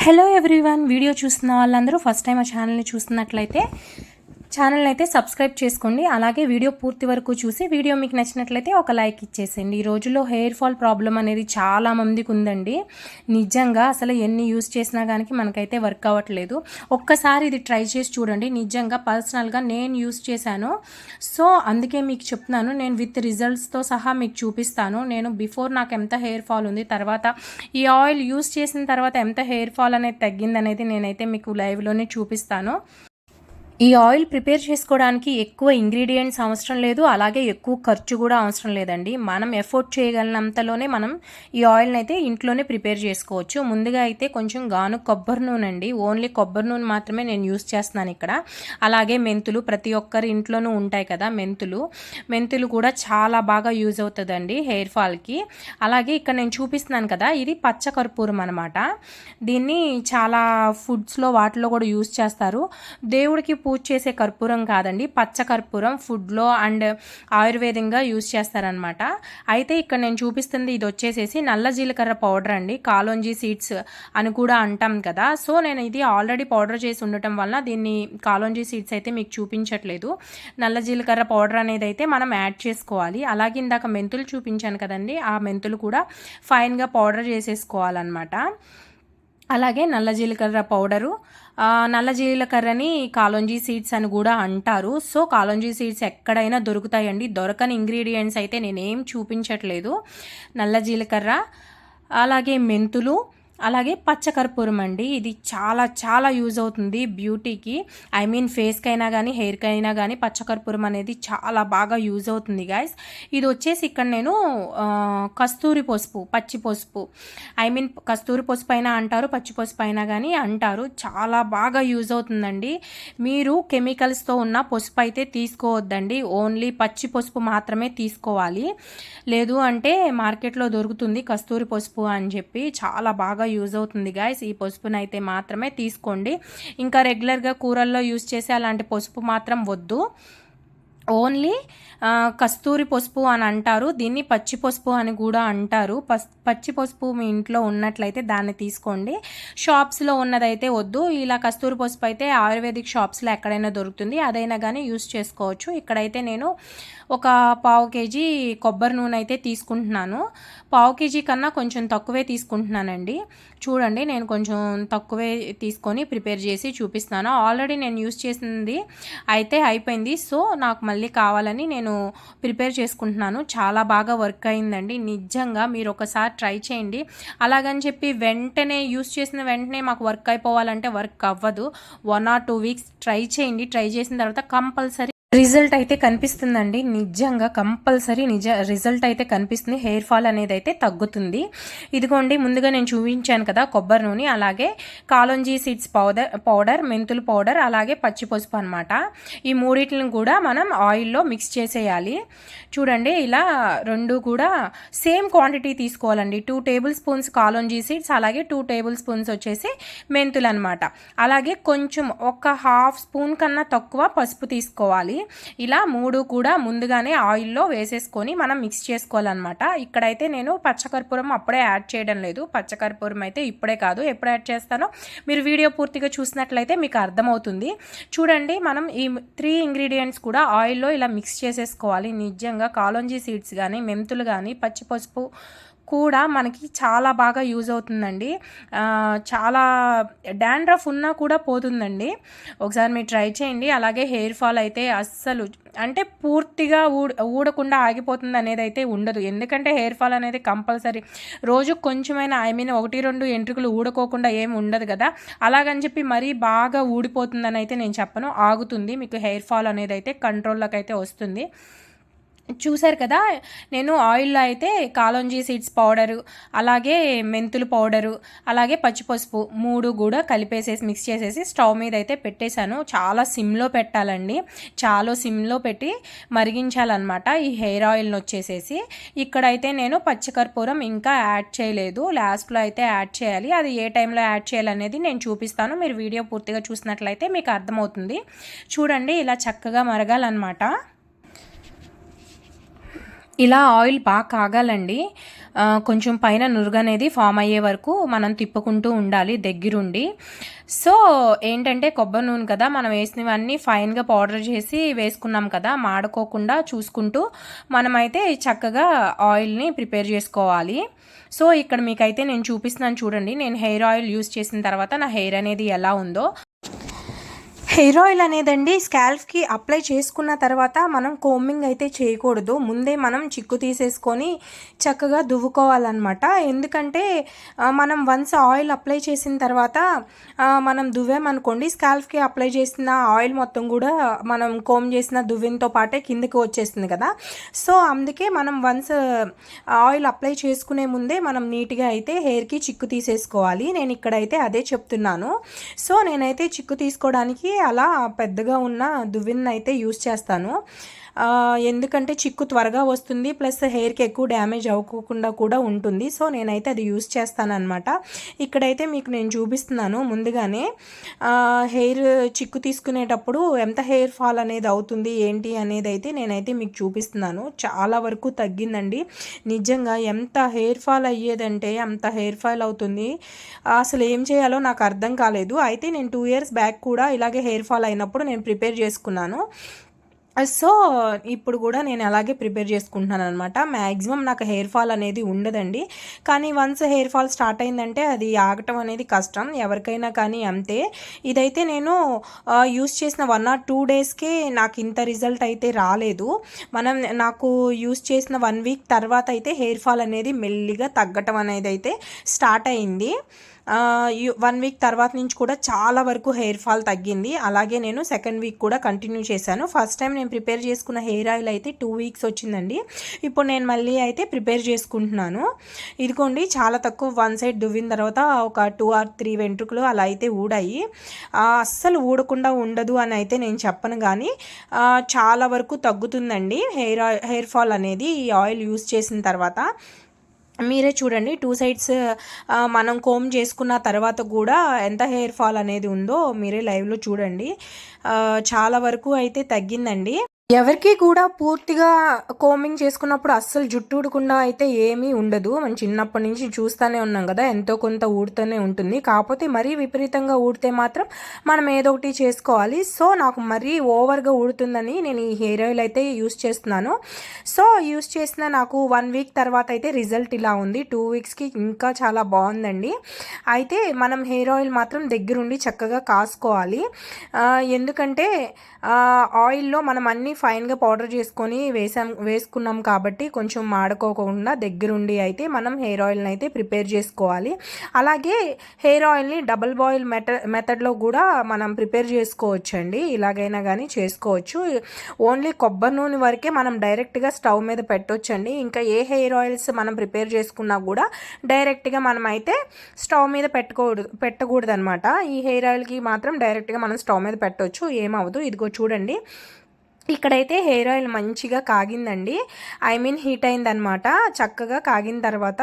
Hello everyone, video చూస్తున్న వాళ్ళందరూ first time ఆ ఛానల్ని చూస్తున్నట్లయితే ఛానల్ని అయితే సబ్స్క్రైబ్ చేసుకోండి. అలాగే వీడియో పూర్తి వరకు చూసి వీడియో మీకు నచ్చినట్లయితే ఒక లైక్ ఇచ్చేసేయండి. ఈ రోజుల్లో హెయిర్ ఫాల్ ప్రాబ్లం అనేది చాలా మందికి ఉందండి. నిజంగా అసలు ఎన్ని యూస్ చేసినా కానీ మనకైతే వర్క్ అవ్వట్లేదు. ఒక్కసారి ఇది ట్రై చేసి చూడండి. నిజంగా పర్సనల్గా నేను యూస్ చేశాను. సో అందుకే మీకు చెప్తున్నాను. నేను విత్ రిజల్ట్స్తో సహా మీకు చూపిస్తాను. నేను బిఫోర్ నాకు ఎంత హెయిర్ ఫాల్ ఉంది, తర్వాత ఈ ఆయిల్ యూస్ చేసిన తర్వాత ఎంత హెయిర్ ఫాల్ అనేది తగ్గిందనేది నేనైతే మీకు లైవ్లోనే చూపిస్తాను. ఈ ఆయిల్ ప్రిపేర్ చేసుకోవడానికి ఎక్కువ ఇంగ్రీడియంట్స్ అవసరం లేదు, అలాగే ఎక్కువ ఖర్చు కూడా అవసరం లేదండి. మనం ఎఫోర్డ్ చేయగలిగినంతలోనే మనం ఈ ఆయిల్ని అయితే ఇంట్లోనే ప్రిపేర్ చేసుకోవచ్చు. ముందుగా అయితే కొంచెం గాను కొబ్బరి నూనె అండి, ఓన్లీ కొబ్బరి నూనె మాత్రమే నేను యూస్ చేస్తున్నాను ఇక్కడ. అలాగే మెంతులు ప్రతి ఒక్కరి ఇంట్లోనూ ఉంటాయి కదా, మెంతులు కూడా చాలా బాగా యూజ్ అవుతుందండి హెయిర్ ఫాల్కి. అలాగే ఇక్కడ నేను చూపిస్తున్నాను కదా, ఇది పచ్చ కర్పూరం అనమాట. దీన్ని చాలా ఫుడ్స్లో వాటిలో కూడా యూజ్ చేస్తారు. దేవుడికి పూజ చేసే కర్పూరం కాదండి, పచ్చ కర్పూరం ఫుడ్లో అండ్ ఆయుర్వేదంగా యూజ్ చేస్తారనమాట. అయితే ఇక్కడ నేను చూపిస్తుంది ఇది వచ్చేసేసి నల్ల జీలకర్ర పౌడర్ అండి, కాలోంజీ సీడ్స్ అని కూడా అంటాం కదా. సో నేను ఇది ఆల్రెడీ పౌడర్ చేసి ఉండటం వల్ల దీన్ని కాలోంజీ సీడ్స్ అయితే మీకు చూపించట్లేదు. నల్ల జీలకర్ర పౌడర్ అనేది అయితే మనం యాడ్ చేసుకోవాలి. అలాగే ఇందాక మెంతులు చూపించాను కదండి, ఆ మెంతులు కూడా ఫైన్గా పౌడర్ చేసేసుకోవాలన్నమాట. అలాగే నల్ల జీలకర్ర పౌడరు, నల్ల జీలకర్రని కాలోంజీ సీడ్స్ అని కూడా అంటారు. సో కాలోంజీ సీడ్స్ ఎక్కడైనా దొరుకుతాయండి. దొరకని ఇంగ్రీడియంట్స్ అయితే నేనేం చూపించట్లేదు. నల్ల జీలకర్ర, అలాగే మెంతులు, అలాగే పచ్చకర్పూరం అండి. ఇది చాలా చాలా యూజ్ అవుతుంది బ్యూటీకి, ఐ మీన్ ఫేస్కి అయినా కానీ హెయిర్కి అయినా కానీ పచ్చకర్పూరం అనేది చాలా బాగా యూజ్ అవుతుంది గైస్. ఇది వచ్చేసి ఇక్కడ నేను కస్తూరి పసుపు, పచ్చి పసుపు, ఐ మీన్ కస్తూరి పసుపు అయినా అంటారు, పచ్చి పసుపు అయినా కానీ అంటారు. చాలా బాగా యూజ్ అవుతుందండి. మీరు కెమికల్స్తో ఉన్న పసుపు అయితే తీసుకోవద్దండి, ఓన్లీ పచ్చి పసుపు మాత్రమే తీసుకోవాలి. లేదు అంటే మార్కెట్లో దొరుకుతుంది కస్తూరి పసుపు అని చెప్పి, చాలా బాగా యూజ్ అవుతుంది గాయస్. ఈ పసుపుని అయితే మాత్రమే తీసుకోండి. ఇంకా రెగ్యులర్గా కూరల్లో యూజ్ చేసే అలాంటి పసుపు మాత్రం వద్దు. ఓన్లీ కస్తూరి పసుపు అని అంటారు, దీన్ని పచ్చి పసుపు అని కూడా అంటారు. పచ్చి పసుపు మీ ఇంట్లో ఉన్నట్లయితే దాన్ని తీసుకోండి. షాప్స్లో ఉన్నదైతే వద్దు. ఇలా కస్తూరి పసుపు అయితే ఆయుర్వేదిక్ షాప్స్లో ఎక్కడైనా దొరుకుతుంది, అదైనా కానీ యూస్ చేసుకోవచ్చు. ఇక్కడైతే నేను ఒక పావు కేజీ కొబ్బరి నూనె అయితే తీసుకుంటున్నాను. పావు కేజీ కన్నా కొంచెం తక్కువే తీసుకుంటున్నానండి. చూడండి, నేను కొంచెం తక్కువే తీసుకొని ప్రిపేర్ చేసి చూపిస్తున్నాను. ఆల్రెడీ నేను యూస్ చేసింది అయితే అయిపోయింది. సో నాకు మళ్ళీ కావాలని నేను ప్రిపేర్ చేసుకుంటున్నాను. చాలా బాగా వర్క్ అయిందండి. నిజంగా మీరు ఒకసారి ట్రై చేయండి. అలాగని చెప్పి వెంటనే యూస్ చేసిన వెంటనే మాకు వర్క్ అయిపోవాలంటే వర్క్ అవ్వదు. 1 or 2 weeks ట్రై చేయండి. ట్రై చేసిన తర్వాత కంపల్సరీ రిజల్ట్ అయితే కనిపిస్తుందండి. నిజంగా కంపల్సరీ రిజల్ట్ అయితే కనిపిస్తుంది. హెయిర్ ఫాల్ అనేది అయితే తగ్గుతుంది. ఇదిగోండి, ముందుగా నేను చూపించాను కదా కొబ్బరి నూనె, అలాగే కాలోంజీ సీడ్స్ పౌడర్, మెంతులు పౌడర్, అలాగే పచ్చి పసుపు అనమాట. ఈ మూడింటిని కూడా మనం ఆయిల్లో మిక్స్ చేసేయాలి. చూడండి, ఇలా రెండు కూడా సేమ్ క్వాంటిటీ తీసుకోవాలండి. 2 tablespoons కాలోంజీ సీడ్స్, అలాగే 2 tablespoons వచ్చేసి మెంతులు అనమాట. అలాగే కొంచెం ఒక 1/2 spoon కన్నా తక్కువ పసుపు తీసుకోవాలి. ఇలా 3 కూడా ముందుగానే ఆయిల్లో వేసేసుకొని మనం మిక్స్ చేసుకోవాలన్నమాట. ఇక్కడైతే నేను పచ్చకర్పూరం అప్పుడే యాడ్ చేయడం లేదు. పచ్చకర్పూరం అయితే ఇప్పుడే కాదు, ఎప్పుడు యాడ్ చేస్తానో మీరు వీడియో పూర్తిగా చూసినట్లయితే మీకు అర్థమవుతుంది. చూడండి, మనం ఈ 3 ఇంగ్రీడియంట్స్ కూడా ఆయిల్లో ఇలా మిక్స్ చేసేసుకోవాలి. నిజంగా కాలోంజీ సీడ్స్ కానీ, మెంతులు కానీ, పచ్చి పసుపు కూడా మనకి చాలా బాగా యూజ్ అవుతుందండి. చాలా డాండ్రఫ్ ఉన్నా కూడా పోతుందండి. ఒకసారి మీరు ట్రై చేయండి. అలాగే హెయిర్ ఫాల్ అయితే అస్సలు అంటే పూర్తిగా ఊడకుండా ఆగిపోతుంది అనేది అయితే ఉండదు. ఎందుకంటే హెయిర్ ఫాల్ అనేది కంపల్సరీ రోజు కొంచెమైనా, ఐ మీన్ 1-2 ఎంట్రుకలు ఊడుకోకుండా ఏమి ఉండదు కదా. అలాగని చెప్పి మరీ బాగా ఊడిపోతుందని అయితే నేను చెప్పను. ఆగుతుంది, మీకు హెయిర్ ఫాల్ అనేది అయితే కంట్రోల్లోకి అయితే వస్తుంది. చూసారు కదా, నేను ఆయిల్లో అయితే కాలోంజీ సీడ్స్ పౌడరు, అలాగే మెంతులు పౌడరు, అలాగే పచ్చిపసుపు 3 కూడా కలిపేసేసి మిక్స్ చేసేసి స్టవ్ మీద అయితే పెట్టేశాను. చాలా సిమ్లో పెట్టాలండి, చాలా సిమ్లో పెట్టి మరిగించాలన్నమాట ఈ హెయిర్ ఆయిల్ని వచ్చేసేసి. ఇక్కడైతే నేను పచ్చికర్పూరం ఇంకా యాడ్ చేయలేదు, లాస్ట్లో అయితే యాడ్ చేయాలి. అది ఏ టైంలో యాడ్ చేయాలనేది నేను చూపిస్తాను. మీరు వీడియో పూర్తిగా చూసినట్లయితే మీకు అర్థమవుతుంది. చూడండి, ఇలా చక్కగా మరగాలన్నమాట. ఇలా ఆయిల్ బాగా కాగాలండి. కొంచెం పైన నురుగనేది ఫామ్ అయ్యే వరకు మనం తిప్పుకుంటూ ఉండాలి దగ్గరుండి. సో ఏంటంటే కొబ్బరి నూనె కదా, మనం వేసినవన్నీ ఫైన్గా పౌడర్ చేసి వేసుకున్నాం కదా, మాడుకోకుండా చూసుకుంటూ మనమైతే చక్కగా ఆయిల్ని ప్రిపేర్ చేసుకోవాలి. సో ఇక్కడ మీకైతే నేను చూపిస్తున్నాను చూడండి. నేను హెయిర్ ఆయిల్ యూస్ చేసిన తర్వాత నా హెయిర్ అనేది ఎలా ఉందో. హెయిర్ ఆయిల్ అనేదండి స్కాల్ఫ్కి అప్లై చేసుకున్న తర్వాత మనం కోంబింగ్ అయితే చేయకూడదు. ముందే మనం చిక్కు తీసేసుకొని చక్కగా దువ్వుకోవాలన్నమాట. ఎందుకంటే మనం వన్స్ ఆయిల్ అప్లై చేసిన తర్వాత మనం దువ్వామనుకోండి, స్కాల్ఫ్కి అప్లై చేసిన ఆయిల్ మొత్తం కూడా మనం కోమ్ చేసిన దువ్వినతో పాటే కిందకి వచ్చేస్తుంది కదా. సో అందుకే మనం వన్స్ ఆయిల్ అప్లై చేసుకునే ముందే మనం నీట్గా అయితే హెయిర్కి చిక్కు తీసేసుకోవాలి. నేను ఇక్కడైతే అదే చెప్తున్నాను. సో నేనైతే చిక్కు తీసుకోవడానికి అలా పెద్దగా ఉన్న దువ్విని అయితే యూస్ చేస్తాను. ఎందుకంటే చిక్కు త్వరగా వస్తుంది, ప్లస్ హెయిర్కి ఎక్కువ డ్యామేజ్ అవ్వకుండా కూడా ఉంటుంది. సో నేనైతే అది యూస్ చేస్తానన్నమాట. ఇక్కడైతే మీకు నేను చూపిస్తున్నాను ముందుగానే హెయిర్ చిక్కు తీసుకునేటప్పుడు ఎంత హెయిర్ ఫాల్ అనేది అవుతుంది ఏంటి అనేది అయితే నేనైతే మీకు చూపిస్తున్నాను. చాలా వరకు తగ్గిందండి. నిజంగా ఎంత హెయిర్ ఫాల్ అయ్యేదంటే అంత హెయిర్ ఫాల్ అవుతుంది. అసలు ఏం చేయాలో నాకు అర్థం కాలేదు. అయితే నేను 2 years బ్యాక్ కూడా ఇలాగే హెయిర్ ఫాల్ అయినప్పుడు నేను ప్రిపేర్ చేసుకున్నాను. సో ఇప్పుడు కూడా నేను అలాగే ప్రిపేర్ చేసుకుంటున్నాను అనమాట. మ్యాక్సిమం నాకు హెయిర్ ఫాల్ అనేది ఉండదండి. కానీ వన్స్ హెయిర్ ఫాల్ స్టార్ట్ అయిందంటే అది ఆగటం అనేది కష్టం, ఎవరికైనా కానీ అంతే. ఇదైతే నేను యూస్ చేసిన 1 or 2 daysకే నాకు ఇంత రిజల్ట్ అయితే రాలేదు. నాకు యూస్ చేసిన 1 week తర్వాత అయితే హెయిర్ ఫాల్ అనేది మెల్లిగా తగ్గటం అనేది అయితే స్టార్ట్ అయింది. 1 week తర్వాత నుంచి కూడా చాలా వరకు హెయిర్ ఫాల్ తగ్గింది. అలాగే నేను సెకండ్ వీక్ కూడా కంటిన్యూ చేశాను. ఫస్ట్ టైం నేను ప్రిపేర్ చేసుకున్న హెయిర్ ఆయిల్ అయితే 2 weeks వచ్చిందండి. ఇప్పుడు నేను మళ్ళీ అయితే ప్రిపేర్ చేసుకుంటున్నాను. ఇదిగోండి, చాలా తక్కువ వన్ సైడ్ దువ్విన తర్వాత ఒక 2 or 3 వెంట్రుకలు అలా అయితే ఊడాయి. అస్సలు ఊడకుండా ఉండదు అని అయితే నేను చెప్పను, కానీ చాలా వరకు తగ్గుతుందండి హెయిర్ ఫాల్ అనేది ఈ ఆయిల్ యూస్ చేసిన తర్వాత. మీరే చూడండి, 2 sides మనం కోమ్ చేసుకున్న తర్వాత కూడా ఎంత హెయిర్ ఫాల్ అనేది ఉందో మీరే లైవ్లో చూడండి. చాలా వరకు అయితే తగ్గిందండి. ఎవరికి కూడా పూర్తిగా కోమింగ్ చేసుకున్నప్పుడు అస్సలు జుట్టు ఊడకుండా అయితే ఏమీ ఉండదు. మనం చిన్నప్పటి నుంచి చూస్తూనే ఉన్నాం కదా, ఎంతో కొంత ఊడుతూనే ఉంటుంది. కాకపోతే మరీ విపరీతంగా ఊడితే మాత్రం మనం ఏదో ఒకటి చేసుకోవాలి. సో నాకు మరీ ఓవర్గా ఊడుతుందని నేను ఈ హెయిర్ ఆయిల్ అయితే యూస్ చేస్తున్నాను. సో యూస్ చేసిన నాకు 1 week తర్వాత అయితే రిజల్ట్ ఇలా ఉంది. 2 weeksకి ఇంకా చాలా బాగుందండి. అయితే మనం హెయిర్ ఆయిల్ మాత్రం దగ్గరుండి చక్కగా కాసుకోవాలి. ఎందుకంటే ఆయిల్లో మనం అన్నీ ఫైన్గా పౌడర్ చేసుకొని వేసుకున్నాం కాబట్టి కొంచెం మాడుకోకుండా దగ్గరుండి అయితే మనం హెయిర్ ఆయిల్ని అయితే ప్రిపేర్ చేసుకోవాలి. అలాగే హెయిర్ ఆయిల్ని డబుల్ బాయిల్ మెథడ్లో కూడా మనం ప్రిపేర్ చేసుకోవచ్చండి. ఇలాగైనా కానీ చేసుకోవచ్చు. ఓన్లీ కొబ్బరి నూనె వరకే మనం డైరెక్ట్గా స్టవ్ మీద పెట్టొచ్చండి. ఇంకా ఏ హెయిర్ ఆయిల్స్ మనం ప్రిపేర్ చేసుకున్నా కూడా డైరెక్ట్గా మనం అయితే స్టవ్ మీద పెట్టకూడదు అనమాట. ఈ హెయిర్ ఆయిల్కి మాత్రం డైరెక్ట్గా మనం స్టవ్ మీద పెట్టవచ్చు, ఏమవుదు. ఇదిగో చూడండి, ఇక్కడైతే హెయిర్ ఆయిల్ మంచిగా కాగిందండి. హీట్ అయిందనమాట. చక్కగా కాగిన తర్వాత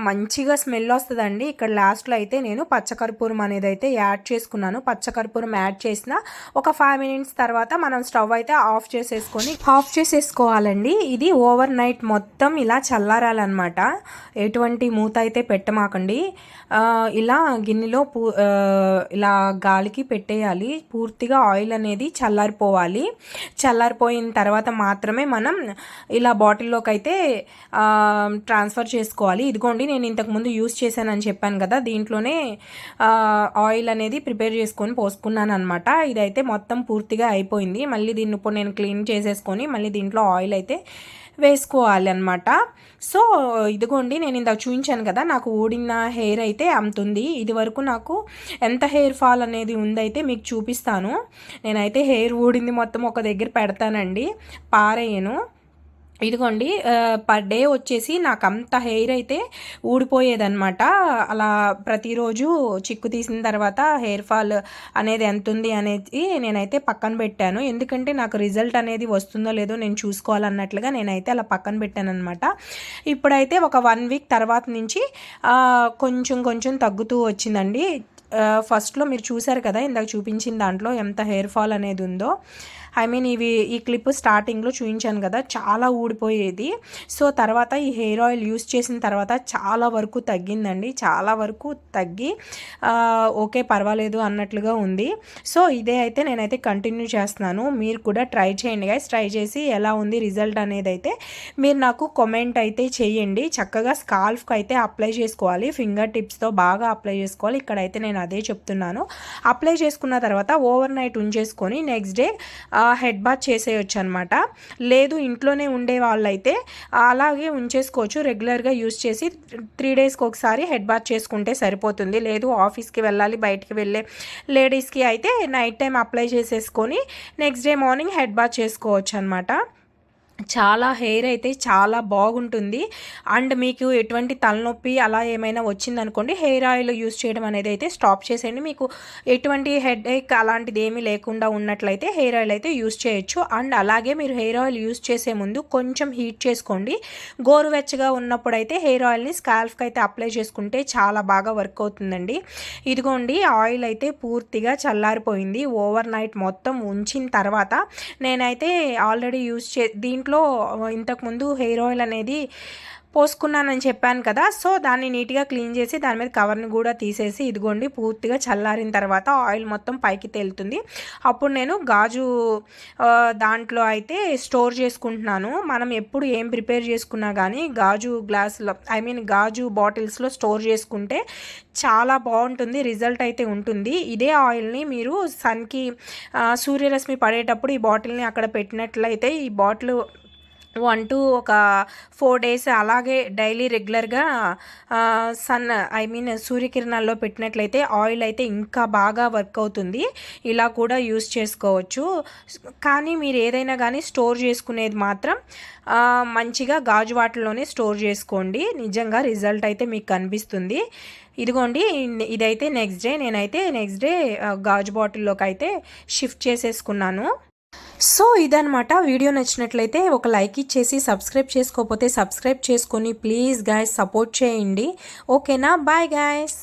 మంచిగా స్మెల్ వస్తుందండి. ఇక్కడ లాస్ట్లో అయితే నేను పచ్చకర్పూరం అనేది అయితే యాడ్ చేసుకున్నాను. పచ్చకర్పూరం యాడ్ చేసిన ఒక 5 minutes తర్వాత మనం స్టవ్ అయితే ఆఫ్ చేసేసుకోవాలండి. ఇది ఓవర్ నైట్ మొత్తం ఇలా చల్లారాలన్నమాట. ఎటువంటి మూత అయితే పెట్టమాకండి. ఇలా గిన్నెలో ఇలా గాలికి పెట్టేయాలి. పూర్తిగా ఆయిల్ అనేది చల్లారిపోయిన తర్వాత మాత్రమే మనం ఇలా బాటిల్లోకి అయితే ట్రాన్స్ఫర్ చేసుకోవాలి. ఇదిగోండి, నేను ఇంతకుముందు యూస్ చేశానని చెప్పాను కదా, దీంట్లోనే ఆయిల్ అనేది ప్రిపేర్ చేసుకొని పోసుకున్నాను అనమాట. ఇదైతే మొత్తం పూర్తిగా అయిపోయింది. మళ్ళీ దీన్ని ఇప్పుడు నేను క్లీన్ చేసేసుకొని మళ్ళీ దీంట్లో ఆయిల్ అయితే వేసుకోవాలి అనమాట. సో ఇదిగోండి, నేను ఇందాక చూపించాను కదా, నాకు ఊడిన హెయిర్ అయితే అంతుంది. ఇది వరకు నాకు ఎంత హెయిర్ ఫాల్ అనేది ఉందైతే మీకు చూపిస్తాను. నేనైతే హెయిర్ ఊడింది మొత్తం ఒక దగ్గర పెడతానండి, పారేయను. ఇదిగోండి, పర్ డే వచ్చేసి నాకు అంత హెయిర్ అయితే ఊడిపోయేదన్నమాట. అలా ప్రతిరోజు చిక్కు తీసిన తర్వాత హెయిర్ ఫాల్ అనేది ఎంత ఉంది అనేది నేనైతే పక్కన పెట్టాను. ఎందుకంటే నాకు రిజల్ట్ అనేది వస్తుందో లేదో నేను చూసుకోవాలన్నట్లుగా నేనైతే అలా పక్కన పెట్టాను అనమాట. ఇప్పుడైతే ఒక 1 week తర్వాత నుంచి కొంచెం తగ్గుతూ వచ్చిందండి. ఫస్ట్లో మీరు చూసారు కదా, ఇందాక చూపించిన దాంట్లో ఎంత హెయిర్ ఫాల్ అనేది ఉందో. ఈ క్లిప్ స్టార్టింగ్లో చూపించాను కదా, చాలా ఊడిపోయేది. సో తర్వాత ఈ హెయిర్ ఆయిల్ యూస్ చేసిన తర్వాత చాలా వరకు తగ్గిందండి, చాలా వరకు తగ్గి ఓకే పర్వాలేదు అన్నట్లుగా ఉంది. సో ఇదే అయితే నేనైతే కంటిన్యూ చేస్తున్నాను. మీరు కూడా ట్రై చేయండి గైస్. ట్రై చేసి ఎలా ఉంది రిజల్ట్ అనేది అయితే మీరు నాకు కామెంట్ అయితే చేయండి. చక్కగా స్కాల్ఫ్కి అయితే అప్లై చేసుకోవాలి, ఫింగర్ టిప్స్తో బాగా అప్లై చేసుకోవాలి. ఇక్కడైతే నేను అదే చెప్తున్నాను. అప్లై చేసుకున్న తర్వాత ఓవర్ నైట్ ఉంచేసుకొని నెక్స్ట్ డే హెడ్ బాత్ చేసేయచ్చు అనమాట. లేదు ఇంట్లోనే ఉండే వాళ్ళైతే అలాగే ఉంచేసుకోవచ్చు, రెగ్యులర్గా యూస్ చేసి 3 డేస్కి ఒకసారి హెడ్ బాత్ చేసుకుంటే సరిపోతుంది. లేదు ఆఫీస్కి వెళ్ళాలి, బయటికి వెళ్ళే లేడీస్కి అయితే నైట్ టైం అప్లై చేసేసుకొని next day morning head bath చేసుకోవచ్చు అనమాట. చాలా హెయిర్ అయితే చాలా బాగుంటుంది. అండ్ మీకు ఎటువంటి తలనొప్పి అలా ఏమైనా వచ్చిందనుకోండి, హెయిర్ ఆయిల్ యూస్ చేయడం అనేది అయితే స్టాప్ చేసేయండి. మీకు ఎటువంటి హెడ్ ఏక్ అలాంటిది ఏమీ లేకుండా ఉన్నట్లయితే హెయిర్ ఆయిల్ అయితే యూస్ చేయొచ్చు. అండ్ అలాగే మీరు హెయిర్ ఆయిల్ యూస్ చేసే ముందు కొంచెం హీట్ చేసుకోండి. గోరువెచ్చగా ఉన్నప్పుడైతే హెయిర్ ఆయిల్ని స్కాల్ఫ్కి అయితే అప్లై చేసుకుంటే చాలా బాగా వర్క్ అవుతుందండి. ఇదిగోండి ఆయిల్ అయితే పూర్తిగా చల్లారిపోయింది. ఓవర్ నైట్ మొత్తం ఉంచిన తర్వాత నేనైతే ఆల్రెడీ దీంట్లో ఇంతకుముందు హెయిర్ ఆయిల్ అనేది పోసుకున్నానని చెప్పాను కదా. సో దాన్ని నీట్గా క్లీన్ చేసి దాని మీద కవర్ని కూడా తీసేసి ఇదిగోండి పూర్తిగా చల్లారిన తర్వాత ఆయిల్ మొత్తం పైకి తేలుతుంది. అప్పుడు నేను గాజు దాంట్లో అయితే స్టోర్ చేసుకుంటున్నాను. మనం ఎప్పుడు ఏం ప్రిపేర్ చేసుకున్నా కానీ గాజు గ్లాసులో గాజు బాటిల్స్లో స్టోర్ చేసుకుంటే చాలా బాగుంటుంది, రిజల్ట్ అయితే ఉంటుంది. ఇదే ఆయిల్ని మీరు సన్కి సూర్యరశ్మి పడేటప్పుడు ఈ బాటిల్ని అక్కడ పెట్టినట్లయితే ఈ బాటిల్ 1 to 4 days అలాగే డైలీ రెగ్యులర్గా సూర్యకిరణాల్లో పెట్టినట్లయితే ఆయిల్ అయితే ఇంకా బాగా వర్క్ అవుతుంది. ఇలా కూడా యూస్ చేసుకోవచ్చు. కానీ మీరు ఏదైనా కానీ స్టోర్ చేసుకునేది మాత్రం మంచిగా గాజు వాటిల్లోనే స్టోర్ చేసుకోండి. నిజంగా రిజల్ట్ అయితే మీకు కనిపిస్తుంది. ఇదిగోండి ఇదైతే నేనైతే నెక్స్ట్ డే గాజు బాటిల్లోకి అయితే షిఫ్ట్ చేసేసుకున్నాను. సో ఇదనమాట. వీడియో నచ్చినట్లయితే ఒక లైక్ ఇచ్చేసి సబ్స్క్రైబ్ చేసుకోకపోతే సబ్స్క్రైబ్ చేసుకొని ప్లీజ్ గైస్ సపోర్ట్ చేయండి. ఓకేనా? Bye guys.